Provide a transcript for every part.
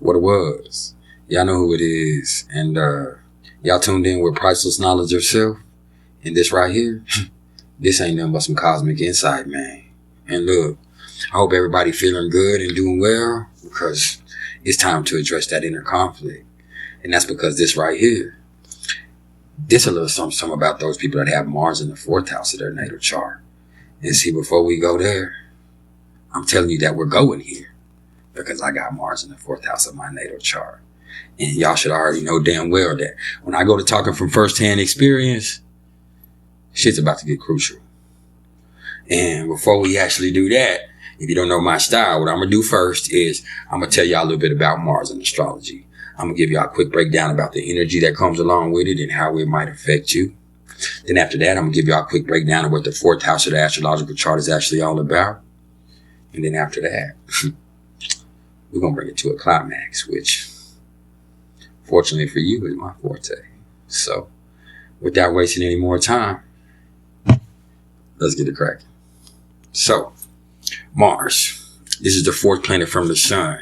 what it was. Y'all know who it is. And y'all tuned in with Priceless Knowledge of Self. And this right here, this ain't nothing but some cosmic insight, man. And look, I hope everybody feeling good and doing well, because it's time to address that inner conflict. And that's because this right here, this a little something about those people that have Mars in the 4th house of their natal chart. And see, before we go there, I'm telling you that we're going here because I got Mars in the 4th house of my natal chart. And y'all should already know damn well that when I go to talking from firsthand experience, shit's about to get crucial. And before we actually do that, if you don't know my style, what I'm going to do first is I'm going to tell y'all a little bit about Mars and astrology. I'm going to give y'all a quick breakdown about the energy that comes along with it and how it might affect you. Then after that, I'm going to give y'all a quick breakdown of what the 4th house of the astrological chart is actually all about. And then after that, we're going to bring it to a climax, which fortunately for you is my forte. So without wasting any more time, let's get it cracking. So Mars, this is the 4th planet from the sun.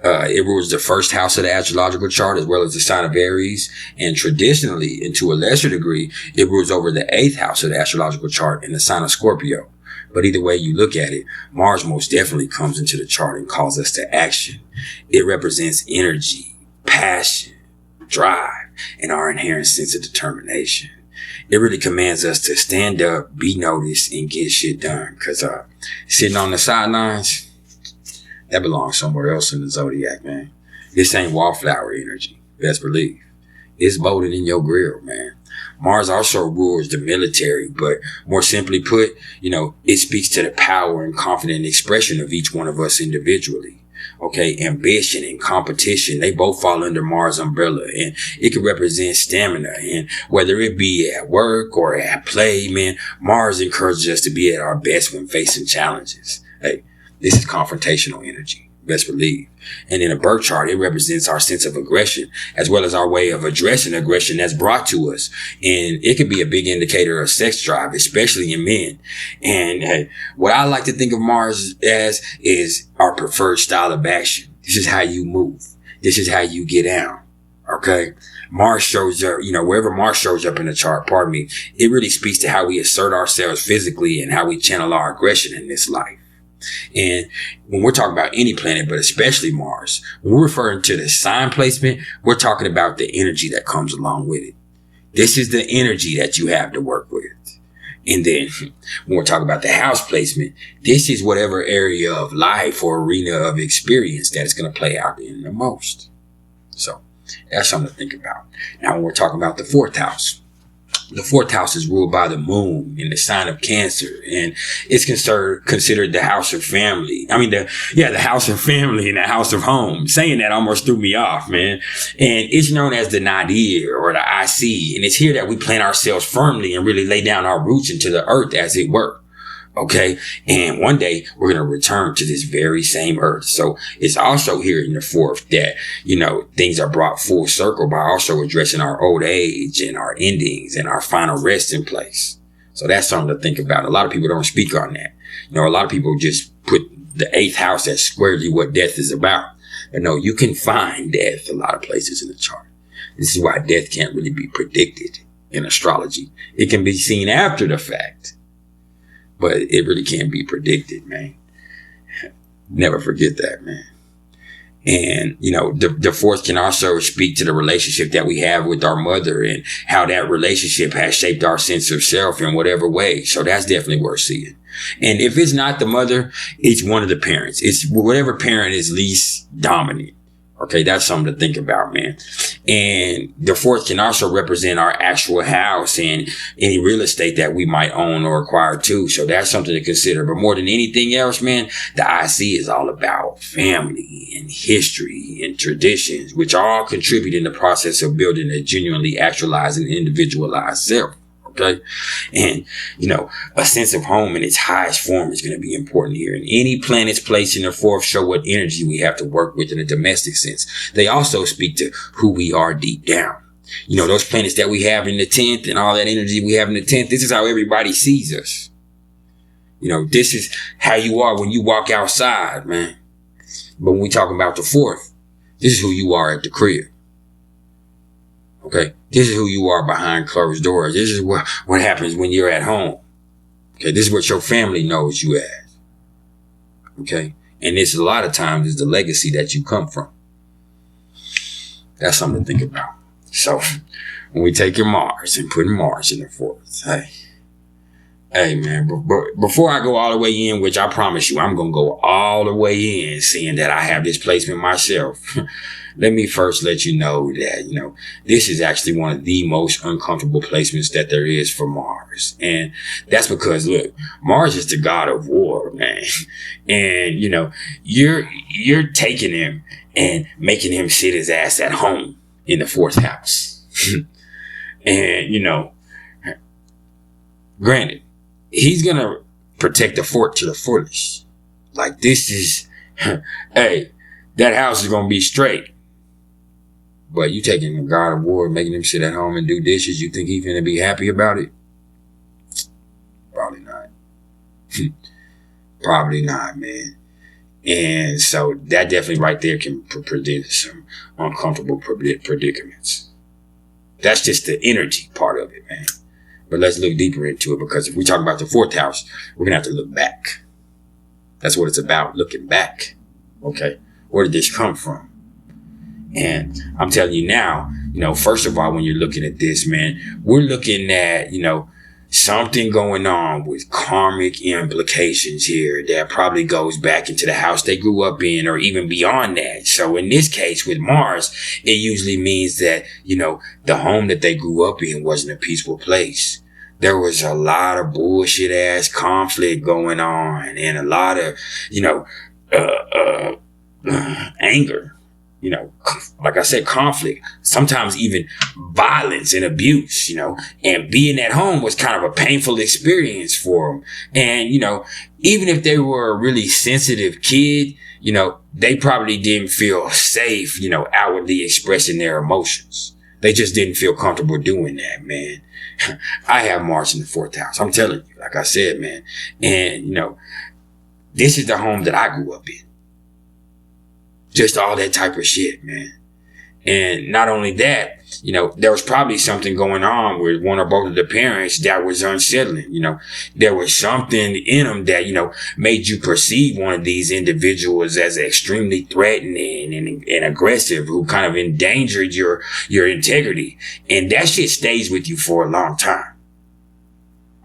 It rules the 1st house of the astrological chart as well as the sign of Aries. And traditionally, and to a lesser degree, it rules over the 8th house of the astrological chart and the sign of Scorpio. But either way you look at it, Mars most definitely comes into the chart and calls us to action. It represents energy, passion, drive, and our inherent sense of determination. It really commands us to stand up, be noticed, and get shit done. Because sitting on the sidelines, that belongs somewhere else in the zodiac, man. This ain't wallflower energy, best believe. It's bolted in your grill, man. Mars also rules the military, but more simply put, it speaks to the power and confident expression of each one of us individually. Okay, ambition and competition, they both fall under Mars umbrella, and it can represent stamina. And whether it be at work or at play, man, Mars encourages us to be at our best when facing challenges. Hey, this is confrontational energy, best believe. And in a birth chart, it represents our sense of aggression as well as our way of addressing aggression that's brought to us. And it can be a big indicator of sex drive, especially in men. And what I like to think of Mars as is our preferred style of action. This is how you move. This is how you get down. Okay. Mars shows up, wherever Mars shows up in the chart, it really speaks to how we assert ourselves physically and how we channel our aggression in this life. And when we're talking about any planet, but especially Mars, when we're referring to the sign placement, we're talking about the energy that comes along with it. This is the energy that you have to work with. And then when we're talking about the house placement, this is whatever area of life or arena of experience that is going to play out in the most. So that's something to think about. Now, when we're talking about the 4th house, the 4th house is ruled by the moon in the sign of Cancer, and it's considered the house of family. The house of family and the house of home. Saying that almost threw me off, man. And it's known as the nadir or the IC, and it's here that we plant ourselves firmly and really lay down our roots into the earth, as it were. Okay. And one day we're going to return to this very same earth. So it's also here in the 4th that, things are brought full circle by also addressing our old age and our endings and our final resting place. So that's something to think about. A lot of people don't speak on that. A lot of people just put the 8th house as squarely what death is about. But no, you can find death a lot of places in the chart. This is why death can't really be predicted in astrology. It can be seen after the fact. But it really can't be predicted, man. Never forget that, man. And, the 4th can also speak to the relationship that we have with our mother and how that relationship has shaped our sense of self in whatever way. So that's definitely worth seeing. And if it's not the mother, it's one of the parents. It's whatever parent is least dominant. Okay, that's something to think about, man. And the 4th can also represent our actual house and any real estate that we might own or acquire too. So that's something to consider. But more than anything else, man, the IC is all about family and history and traditions, which all contribute in the process of building a genuinely actualized and individualized self. Okay. And, a sense of home in its highest form is going to be important here. And any planets placed in the 4th show what energy we have to work with in a domestic sense. They also speak to who we are deep down. Those planets that we have in the 10th and all that energy we have in the 10th, this is how everybody sees us. This is how you are when you walk outside, man. But when we talk about the 4th, This is who you are at the crib. Okay? This is who you are behind closed doors. This is what happens when you're at home. Okay? This is what your family knows you as. Okay? And this, a lot of times, is the legacy that you come from. That's something to think about. So, when we take your Mars and put Mars in the fourth, hey man, but before I go all the way in, which I promise you, I'm going to go all the way in, seeing that I have this placement myself. Let me first let you know that, this is actually one of the most uncomfortable placements that there is for Mars. And that's because, look, Mars is the god of war, man. And, you're taking him and making him sit his ass at home in the fourth house. And, granted, he's going to protect the fort to the fullest. Like, this is, hey, that house is going to be straight. But you taking a god of war, making him sit at home and do dishes, you think he's going to be happy about it? Probably not. Probably not, man. And so that definitely right there can predict some uncomfortable predicaments. That's just the energy part of it, man. But let's look deeper into it, because if we talk about the fourth house, we're going to have to look back. That's what it's about, looking back. Okay? Where did this come from? And I'm telling you now, first of all, when you're looking at this, man, we're looking at, something going on with karmic implications here that probably goes back into the house they grew up in, or even beyond that. So in this case with Mars, it usually means that, the home that they grew up in wasn't a peaceful place. There was a lot of bullshit ass conflict going on, and a lot of, anger. Like I said, conflict, sometimes even violence and abuse, and being at home was kind of a painful experience for them. And, even if they were a really sensitive kid, they probably didn't feel safe, outwardly expressing their emotions. They just didn't feel comfortable doing that, man. I have Mars in the fourth house. I'm telling you, like I said, man. And, this is the home that I grew up in. Just all that type of shit, man. And not only that, there was probably something going on with one or both of the parents that was unsettling. There was something in them that, made you perceive one of these individuals as extremely threatening and aggressive, who kind of endangered your integrity. And that shit stays with you for a long time.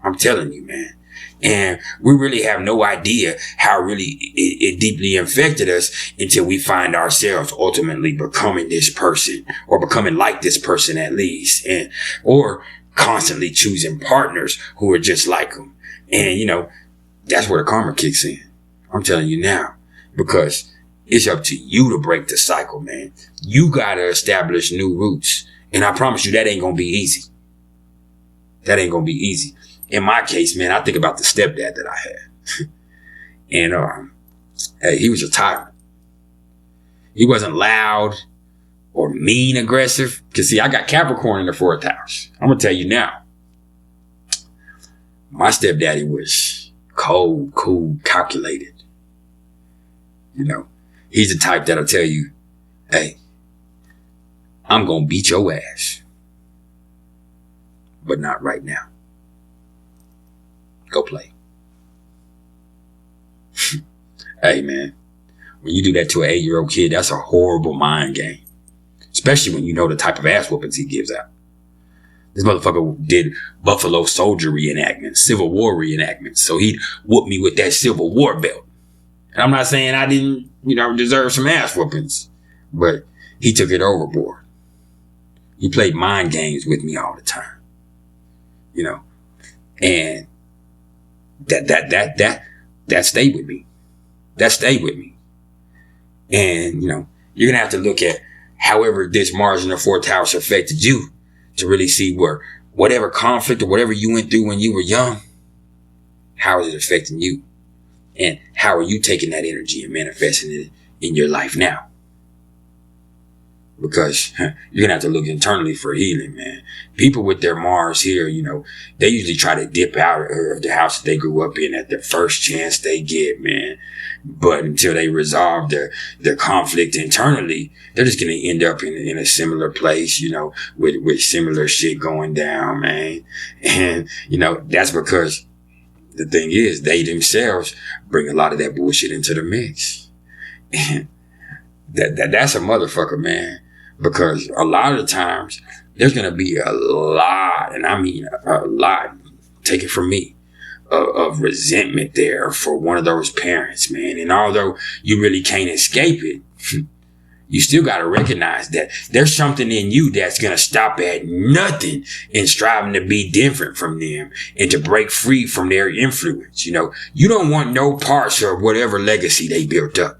I'm telling you, man. And we really have no idea how really it deeply infected us until we find ourselves ultimately becoming this person, or becoming like this person at least, or constantly choosing partners who are just like them. And, that's where the karma kicks in. I'm telling you now, because it's up to you to break the cycle, man. You got to establish new roots. And I promise you, that ain't going to be easy. That ain't going to be easy. In my case, man, I think about the stepdad that I had. And, hey, he was a tyrant. He wasn't loud or mean aggressive. Cause see, I got Capricorn in the fourth house. I'm going to tell you now. My stepdaddy was cold, cool, calculated. He's the type that'll tell you, hey, I'm going to beat your ass. But not right now. Go play. Hey, man, when you do that to an 8-year-old kid, that's a horrible mind game. Especially when you know the type of ass whoopings he gives out. This motherfucker did Buffalo Soldier reenactments, Civil War reenactments. So he'd whoop me with that Civil War belt. And I'm not saying I didn't, deserve some ass whoopings. But he took it overboard. He played mind games with me all the time. And that stayed with me. That stayed with me. And, you're going to have to look at however this Mars in the fourth house affected you to really see where whatever conflict or whatever you went through when you were young, how is it affecting you? And how are you taking that energy and manifesting it in your life now? because you're gonna have to look internally for healing, man. People with their Mars here, they usually try to dip out of the house that they grew up in at the first chance they get, man. But until they resolve their conflict internally, they're just gonna end up in a similar place, with similar shit going down, man. And that's because the thing is, they themselves bring a lot of that bullshit into the mix. And that's a motherfucker, man. Because a lot of the times, there's going to be a lot, and I mean a lot, take it from me, of resentment there for one of those parents, man. And although you really can't escape it, you still got to recognize that there's something in you that's going to stop at nothing in striving to be different from them and to break free from their influence. You don't want no parts of whatever legacy they built up.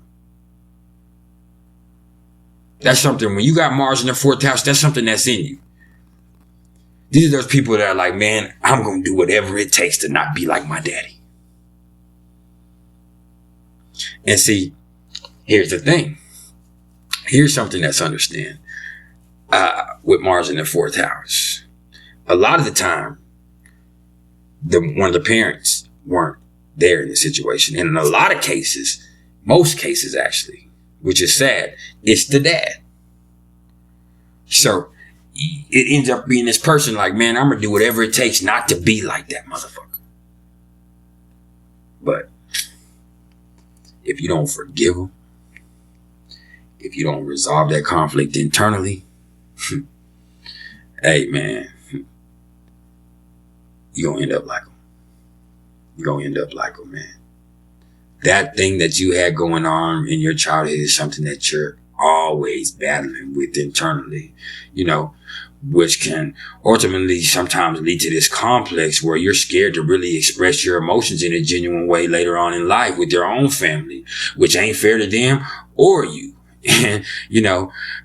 That's something, when you got Mars in the 4th house, that's something that's in you. These are those people that are like, man, I'm going to do whatever it takes to not be like my daddy. And see, here's the thing. Here's something that's understand. With Mars in the 4th house, a lot of the time, one of the parents weren't there in the situation. And in a lot of cases, most cases actually, which is sad, it's the dad. So it ends up being this person like, man, I'm going to do whatever it takes not to be like that motherfucker. But if you don't forgive him, if you don't resolve that conflict internally, hey, man, you're going to end up like him. You're going to end up like him, man. That thing that you had going on in your childhood is something that you're always battling with internally, which can ultimately sometimes lead to this complex where you're scared to really express your emotions in a genuine way later on in life with your own family, which ain't fair to them or you. And,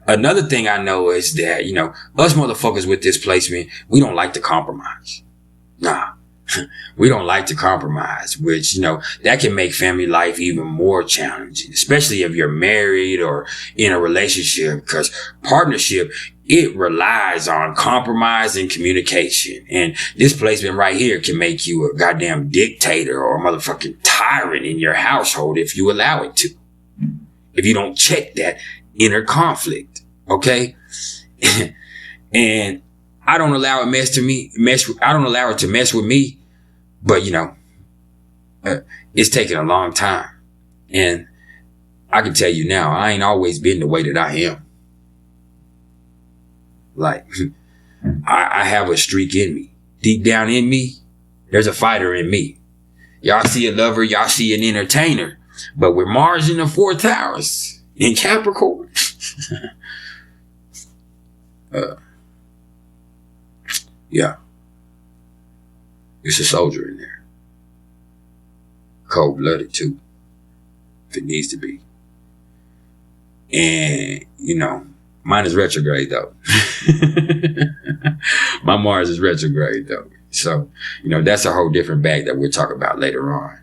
another thing I know is that, us motherfuckers with this placement, we don't like to compromise. Nah. We don't like to compromise, which, that can make family life even more challenging, especially if you're married or in a relationship, because partnership, it relies on compromise and communication. And this placement right here can make you a goddamn dictator or a motherfucking tyrant in your household if you allow it to. If you don't check that inner conflict, okay? And I don't allow it I don't allow it to mess with me, but it's taken a long time. And I can tell you now, I ain't always been the way that I am. Like, I have a streak in me. Deep down in me, there's a fighter in me. Y'all see a lover, y'all see an entertainer. But with Mars in the 4th house, in Capricorn, yeah, it's a soldier in there. Cold-blooded too, if it needs to be. And, mine is retrograde though. My Mars is retrograde though. So, that's a whole different bag that we'll talk about later on.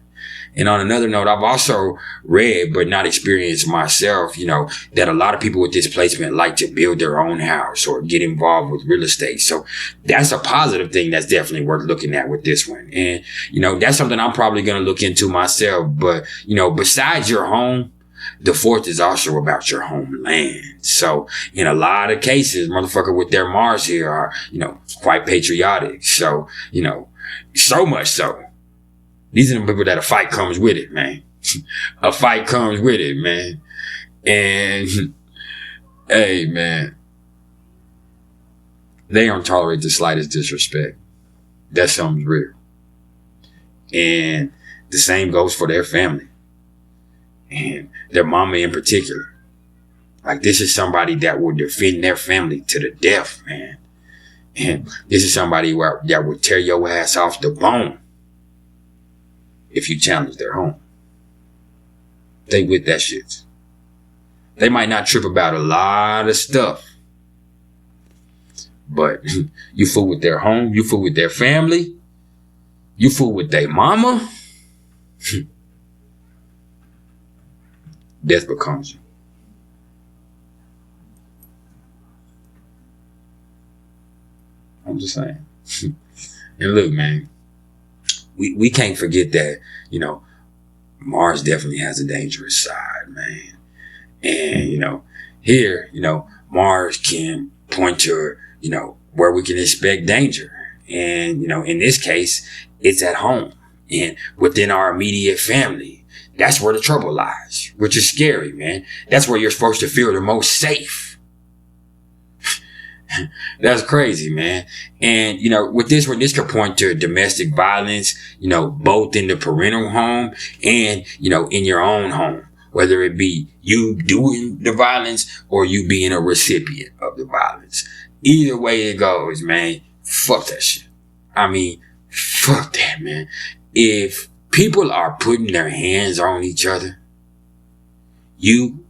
And on another note, I've also read, but not experienced myself, that a lot of people with this placement like to build their own house or get involved with real estate. So that's a positive thing that's definitely worth looking at with this one. And, that's something I'm probably going to look into myself. But, besides your home, the 4th is also about your homeland. So in a lot of cases, motherfucker with their Mars here are, quite patriotic. So, so much so. These are the people that a fight comes with it, man. A fight comes with it, man. And, hey, man, they don't tolerate the slightest disrespect. That's something real. And the same goes for their family. And their mama in particular. Like, this is somebody that will defend their family to the death, man. And this is somebody that will tear your ass off the bone if you challenge their home. They with that shit. They might not trip about a lot of stuff, but you fool with their home, you fool with their family, you fool with their mama, death becomes you. I'm just saying. And look, man, we can't forget that, you know, Mars definitely has a dangerous side, man. And, you know, here, you know, Mars can point to, you know, where we can expect danger. And, you know, in this case, it's at home and within our immediate family. That's where the trouble lies, which is scary, man. That's where you're supposed to feel the most safe. That's crazy, man. And, you know, with this one, this could point to domestic violence, you know, both in the parental home and, you know, in your own home, whether it be you doing the violence or you being a recipient of the violence. Either way it goes, man, fuck that shit. I mean, fuck that, man. If people are putting their hands on each other, you,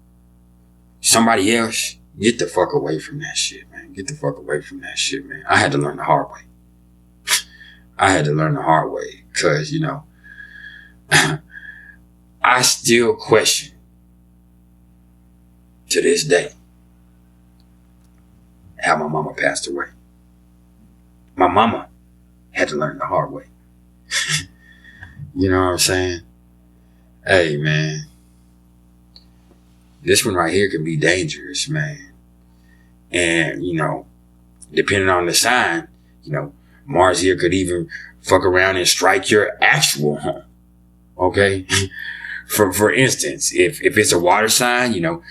somebody else, get the fuck away from that shit, man. Get the fuck away from that shit, man. I had to learn the hard way. I had to learn the hard way because, you know, I still question to this day how my mama passed away. My mama had to learn the hard way. You know what I'm saying? Hey, man. This one right here can be dangerous, man. And, you know, depending on the sign, you know, Mars here could even fuck around and strike your actual home. Okay? For instance, if it's a water sign, you know,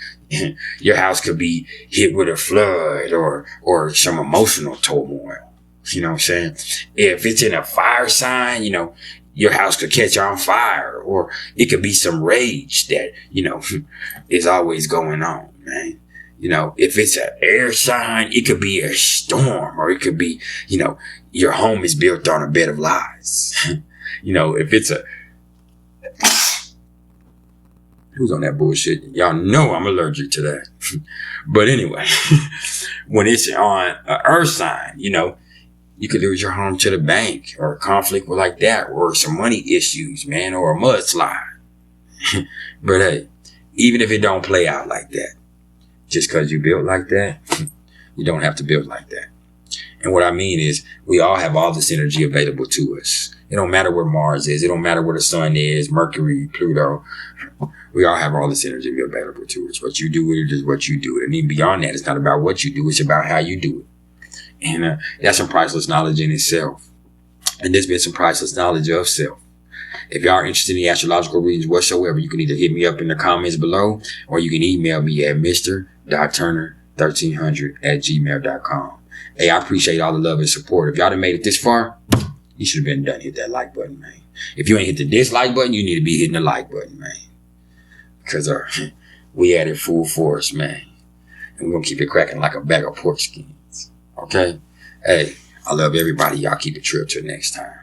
your house could be hit with a flood or some emotional turmoil. You know what I'm saying? If it's in a fire sign, you know, your house could catch on fire, or it could be some rage that, you know, is always going on, man. You know, if it's an air sign, it could be a storm, or it could be, you know, your home is built on a bed of lies. You know, if it's a, who's on that bullshit? Y'all know I'm allergic to that. But anyway, when it's on an earth sign, you know, you could lose your home to the bank, or a conflict like that, or some money issues, man, or a mudslide. But hey, even if it don't play out like that, just because you built like that, you don't have to build like that. And what I mean is, we all have all this energy available to us. It don't matter where Mars is. It don't matter where the sun is, Mercury, Pluto. We all have all this energy available to us. What you do with it is what you do. And even beyond that, it's not about what you do. It's about how you do it. And that's some priceless knowledge in itself. And there's been some priceless knowledge of self. If y'all are interested in the astrological readings whatsoever, you can either hit me up in the comments below, or you can email me at mr.turner1300@gmail.com. Hey, I appreciate all the love and support. If y'all done made it this far, you should have been done. Hit that like button, man. If you ain't hit the dislike button, you need to be hitting the like button, man. Because we at it full force, man. And we're going to keep it cracking like a bag of pork skins. Okay? Hey, I love everybody. Y'all keep it true till next time.